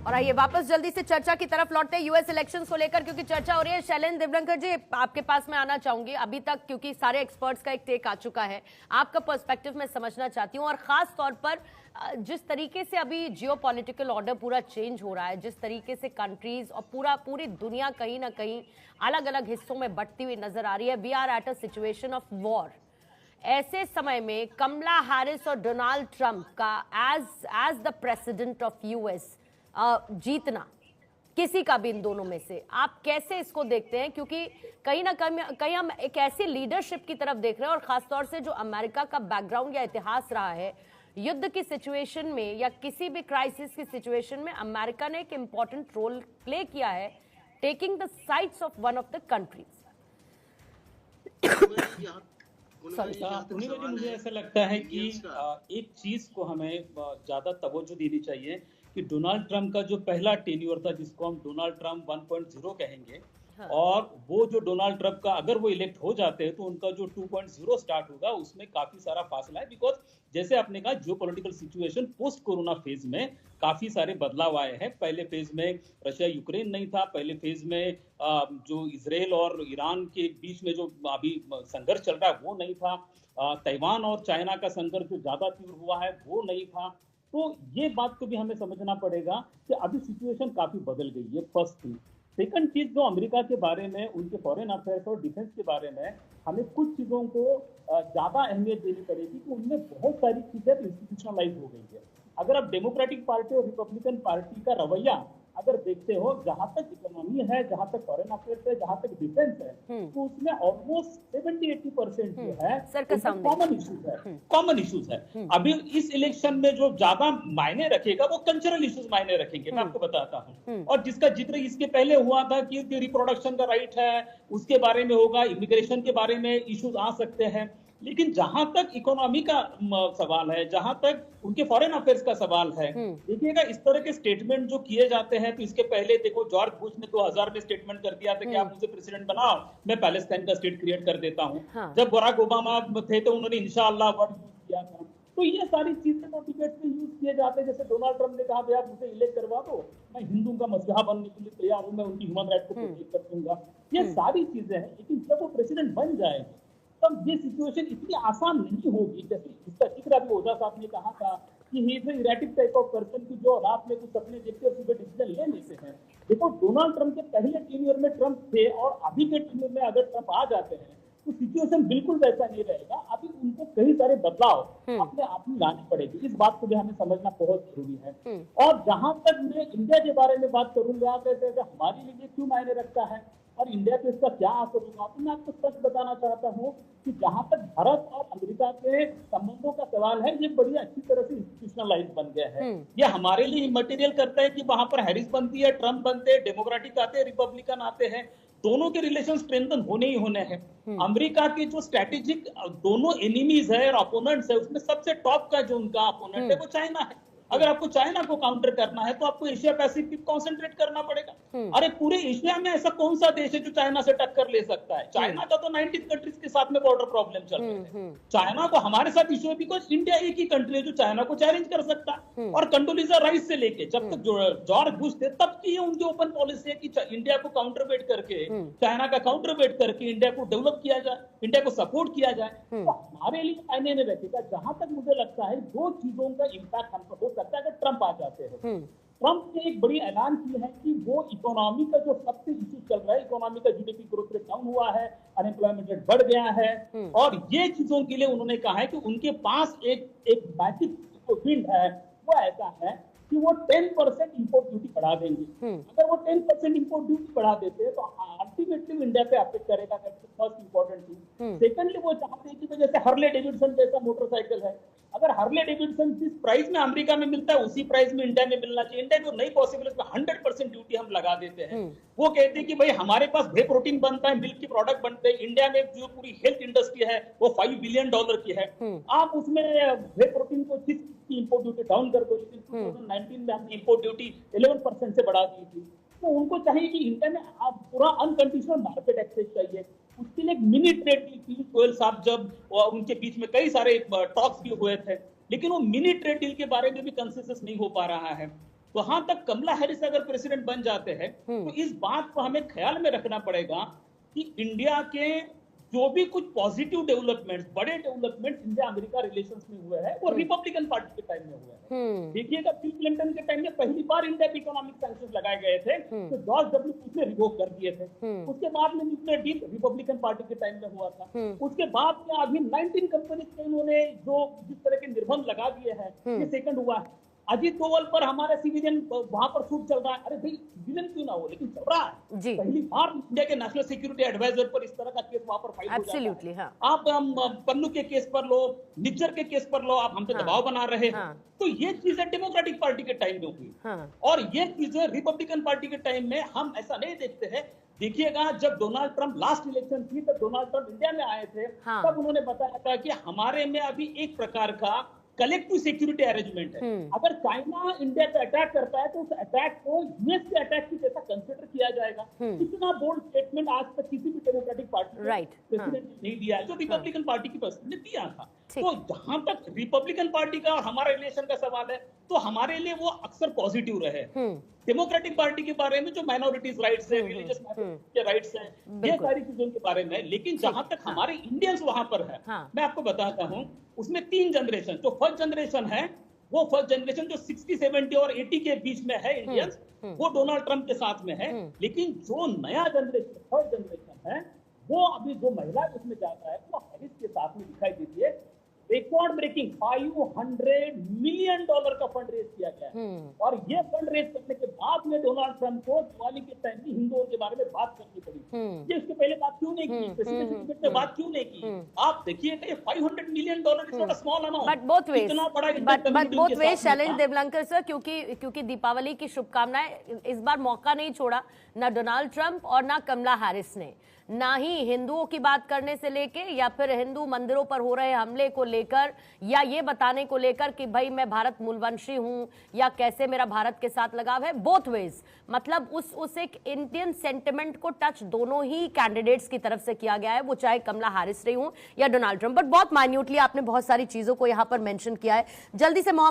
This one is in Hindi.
और आइए वापस जल्दी से चर्चा की तरफ लौटते हैं यूएस इलेक्शंस को लेकर, क्योंकि चर्चा हो रही है। शैलेंद्र देवलंकर जी, आपके पास मैं आना चाहूंगी अभी तक, क्योंकि सारे एक्सपर्ट्स का एक टेक आ चुका है। आपका पर्सपेक्टिव मैं समझना चाहती हूँ, और खास तौर पर जिस तरीके से अभी जियोपॉलिटिकल ऑर्डर पूरा चेंज हो रहा है, जिस तरीके से कंट्रीज और पूरी दुनिया कहीं ना कहीं अलग अलग हिस्सों में बंटती हुई नजर आ रही है। We are at a situation of war. ऐसे समय में कमला हैरिस और डोनाल्ड ट्रंप का as the president of US जीतना, किसी का भी इन दोनों में से, आप कैसे इसको देखते हैं? क्योंकि कहीं ना कहीं हम एक ऐसी लीडरशिप की तरफ देख रहे हैं, और खासतौर से जो अमेरिका का बैकग्राउंड या इतिहास रहा है युद्ध की सिचुएशन में या किसी भी क्राइसिस की सिचुएशन में, अमेरिका ने एक इंपॉर्टेंट रोल प्ले किया है, taking the sides of one of the countries. मुझे ऐसा लगता है कि एक चीज को हमें ज्यादा तवज्जो देनी चाहिए कि डोनाल्ड ट्रंप का जो पहला टेन्योर था, जिसको हम डोनाल्ड ट्रंप 1.0 कहेंगे, हाँ। और वो जो डोनाल्ड ट्रंप का अगर वो इलेक्ट हो जाते हैं तो उनका जो 2.0 स्टार्ट होगा उसमें काफी सारा फासला है। बिकॉज जैसे आपने कहा, जियो political situation post corona phase में काफी सारे बदलाव आए हैं। पहले फेज में रशिया यूक्रेन नहीं था, पहले फेज में जो इजराइल और ईरान के बीच में जो अभी संघर्ष चल रहा है वो नहीं था, ताइवान और चाइना का संघर्ष जो ज्यादा तीव्र हुआ है वो नहीं था। तो ये बात को भी हमें समझना पड़ेगा कि अभी सिचुएशन काफी बदल गई है, फर्स्ट थिंग। सेकंड चीज, जो अमेरिका के बारे में, उनके फॉरेन अफेयर्स और डिफेंस के बारे में हमें कुछ चीजों को ज्यादा अहमियत देनी पड़ेगी कि उनमें बहुत सारी चीजें इंस्टीट्यूशनलाइज हो गई है। अगर आप डेमोक्रेटिक पार्टी और रिपब्लिकन पार्टी का रवैया अगर देखते हो, जहां तक इकोनॉमी है, जहां तक फॉरेन अफेयर्स है, जहां तक डिफेंस है, तो उसमें ऑलमोस्ट 70-80% जो है कॉमन इश्यूज है। अभी इस इलेक्शन में जो ज्यादा मायने रखेगा वो कल्चरल इश्यूज मायने रखेंगे, मैं आपको बताता हूँ। और जिसका जिक्र इसके पहले हुआ था कि रिप्रोडक्शन का राइट है, उसके बारे में होगा, इमिग्रेशन के बारे में इश्यूज आ सकते हैं। लेकिन जहां तक इकोनॉमी का सवाल है, जहां तक उनके फॉरेन अफेयर्स का सवाल है, देखिएगा इस तरह के स्टेटमेंट जो किए जाते हैं, तो इसके पहले देखो जॉर्ज बुश ने 2000 में स्टेटमेंट कर दिया था कि आप मुझे प्रेसिडेंट बनाओ, मैं पैलेस्टाइन का स्टेट क्रिएट कर देता हूं। हाँ। जब बराक ओबामा थे तो उन्होंने इंशाअल्लाह वर्ड यूज किया था। तो ये सारी चीजें तो डिबेट में यूज किए जाते हैं। जैसे डोनाल्ड ट्रंप ने कहा आप मुझे इलेक्ट करवा दो, मैं हिंदू का मसीहा बनने के लिए तैयार हूं, मैं उनकी ह्यूमन राइट को प्रोटेक्ट कर दूंगा। ये सारी चीजें हैं, लेकिन जब वो प्रेसिडेंट बन जाएंगे तब ये सिचुएशन इतनी आसान नहीं होगी। जैसे इसका जिक्र अभी ओझा साहब ने कहा था कि he is a erratic type of person की जो रात में कुछ सपने देखते और सुबह डिसीजन ले लेते हैं। देखो, डोनाल्ड ट्रंप के पहले टेन्योर में ट्रंप थे और अभी के टेन्योर में अगर ट्रंप आ जाते हैं तो सिचुएशन बिल्कुल वैसा नहीं रहेगा। अभी उनको कई सारे बदलाव अपने आप में लाने पड़ेगी, इस बात को भी हमें समझना बहुत जरूरी है। और जहां तक मैं इंडिया के बारे में बात करूंगा, हमारे लिए क्यों मायने रखता है और इंडिया पे इसका क्या असर होगा, तो मैं आपको सच बताना चाहता हूँ कि जहां तक भारत और अमेरिका के संबंधों का सवाल है, ये बड़ी अच्छी तरह से इंस्टीट्यूशनलाइज बन गया है। ये हमारे लिए मटेरियल करता है कि वहां पर हैरिस बनती है, ट्रंप बनते हैं, डेमोक्रेटिक आते हैं, रिपब्लिकन आते हैं, दोनों के रिलेशन स्ट्रेंथन होने ही होने हैं। अमेरिका के जो स्ट्रेटेजिक दोनों एनिमीज है और अपोनेंट्स है, उसमें सबसे टॉप का जो उनका अपोनेंट है वो चाइना है। अगर आपको चाइना को काउंटर करना है तो आपको एशिया पैसिफिक कंसंट्रेट करना पड़ेगा। अरे पूरे एशिया में ऐसा कौन सा देश है जो चाइना से टक्कर ले सकता है? चाइना का तो 90 कंट्रीज के साथ में बॉर्डर प्रॉब्लम चल रहे हैं। चाइना को हमारे साथ इश्यू है बिकॉज इंडिया एक ही कंट्री है जो चाइना को चैलेंज कर सकता है। और कंडोलीजा राइस से लेके जब तक जॉर्ज बुश थे तब की उनकी ओपन पॉलिसी है कि इंडिया को काउंटरवेट करके, चाइना का काउंटरवेट करके इंडिया को डेवलप किया जाए, इंडिया को सपोर्ट किया जाए। तो हमारे लिए मायने नहीं रखेगा। जहां तक मुझे लगता है दो चीजों का इंपैक्ट हमको हो सकता है अगर ट्रंप आ जाते हैं। ट्रंप ने एक बड़ी ऐलान की है कि वो इकोनॉमी का जो सबसे इश्यू चल रहा है, इकोनॉमी का जीडीपी ग्रोथ रेट डाउन हुआ है, अनएम्प्लॉयमेंट रेट बढ़ गया है, और ये चीजों के लिए उन्होंने कहा है कि उनके पास एक मैजिक विंड है, वो ऐसा है कि वो 10% इंपोर्ट ड्यूटी बढ़ा देंगे। अगर वो 10% इंपोर्ट ड्यूटी बढ़ा देते हैं तो अल्टीमेटली इंडिया पे अफेक्ट करेगा। First important thing. सेकंडली, वो चाहते हैं कि जैसे हार्ले डेविडसन जैसा मोटरसाइकिल है, अगर हार्ले डेविडसन जिस प्राइस में अमेरिका में मिलता है उसी प्राइस में इंडिया में मिलना चाहिए। इंडिया को नहीं पॉसिबल है, 100% ड्यूटी हम लगा देते हैं। वो कहते हैं कि भाई हमारे पास वे प्रोटीन बनता है, मिल्क की प्रोडक्ट बनते हैं, इंडिया में जो पूरी हेल्थ इंडस्ट्री है वो $5 बिलियन की है। आप उसमें वे प्रोटीन को की इंपोर्ट ड्यूटी डाउन कर दो, लेकिन 2019 में हमने इंपोर्ट ड्यूटी 11% से बढ़ा दी थी। तो उनको चाहिए कि इंडिया में आप पूरा अनकंडीशनल मार्केट एक्सेस चाहिए। उसके लिए एक mini trade deal Piyush Goyal साहब जब उनके बीच में कई सारे टॉक्स भी हुए थे, लेकिन वो मिनी ट्रेड डील के बारे में भी कंसेंसस नहीं हो पा रहा है। वहां तक कमला हैरिस अगर प्रेसिडेंट बन जाते हैं तो इस बात को हमें ख्याल में रखना पड़ेगा कि इंडिया के जो भी कुछ पॉजिटिव डेवलपमेंट्स, बड़े डेवलपमेंट्स इंडिया अमेरिका रिलेशंस में हुए हैं वो रिपब्लिकन पार्टी के टाइम में हुए हैं। देखिएगा बिल क्लिंटन के टाइम में पहली बार इंडिया पे इकोनॉमिक सैंक्शंस लगाए गए थे तो जॉर्ज डब्ल्यू बुश ने रिवोक कर दिए थे। उसके बाद में न्यूक्लियर डील रिपब्लिकन पार्टी के टाइम में हुआ था। उसके बाद में अभी 19 कंपनीज पे इन्होंने जो जिस तरह के निर्बंध लगा दिए हैं ये सेकंड हुआ है। अजीत डोवल पर हमारा सिविलियन वहां पर शूट चल रहा है। अरे भाई सिविलियन क्यों ना हो लेकिन चल रहा है जी। पहली बार इंडिया के नेशनल सिक्योरिटी एडवाइजर पर इस तरह का केस वहां पर फाइल हो जाता है। हाँ। आप पन्नू के केस पर लो, निज्जर के केस पर लो, आप हम पे दबाव बना रहे हैं। तो ये चीजें डेमोक्रेटिक पार्टी के टाइम में हुई और ये चीजें रिपब्लिकन पार्टी के टाइम में हम ऐसा नहीं देखते हैं। देखिएगा जब डोनाल्ड ट्रंप लास्ट इलेक्शन थी तब डोनाल्ड ट्रंप इंडिया में आए थे तब उन्होंने बताया था कि हमारे में अभी एक प्रकार का कलेक्टिव सिक्योरिटी अरेंजमेंट है। अगर चाइना इंडिया पे अटैक करता है तो उस अटैक को यूएस के अटैक की जैसा कंसिडर किया जाएगा। इतना बोल्ड स्टेटमेंट आज तक किसी भी डेमोक्रेटिक पार्टी प्रेसिडेंट ने नहीं दिया है जो रिपब्लिकन पार्टी की प्रेसिडेंट ने दिया था। तो जहां तक रिपब्लिकन पार्टी का और हमारा रिलेशन का सवाल है तो हमारे लिए वो अक्सर पॉजिटिव रहे। डेमोक्रेटिक पार्टी के बारे में जो माइनॉरिटीज राइट्स है, रिलीजियस के राइट्स हैं, ये सारी चीजों के बारे में। लेकिन जहां तक हमारे इंडियंस वहां पर है मैं आपको बताता हूं उसमें 3 जनरेशन, जो फर्स्ट जनरेशन है वो फर्स्ट जनरेशन जो 60, 70 और 80 के बीच में है इंडियंस, वो डोनाल्ड ट्रंप के साथ में है। लेकिन जो नया जनरेशन, थर्ड जनरेशन है, वो अभी जो महिला उसमें जाता है वो हैरिस के साथ में दिखाई देती है। रिकॉर्ड ब्रेकिंग $500 मिलियन का फंड रेज किया गया है और ये फंड रेज करने के बाद में डोनाल्ड ट्रंप को दिवाली के टाइम में हिंदुओं के बारे में बात करनी पड़ी। ये इसके पहले बात क्यों नहीं की, प्रेसिडेंट में बात क्यों नहीं की? आप देखिए ये $500 million is not a small amount. But both way Shailendra Devlankar sir, क्योंकि दीपावली की शुभकामनाएं इस बार मौका नहीं छोड़ा ना डोनाल्ड ट्रंप और ना कमला हैरिस ने, ना ही हिंदुओं की बात करने से लेके या फिर हिंदू मंदिरों पर हो रहे हमले को लेकर या ये बताने को लेकर कि भाई मैं भारत मूलवंशी हूं या कैसे मेरा भारत के साथ लगाव है। बोथ वेज मतलब उस एक इंडियन सेंटिमेंट को टच दोनों ही कैंडिडेट्स की तरफ से किया गया है, वो चाहे कमला हैरिस रही हूं या डोनाल्ड ट्रंप। बट बहुत माइन्यूटली आपने बहुत सारी चीजों को यहां पर मेंशन किया है। जल्दी से मोहम्मद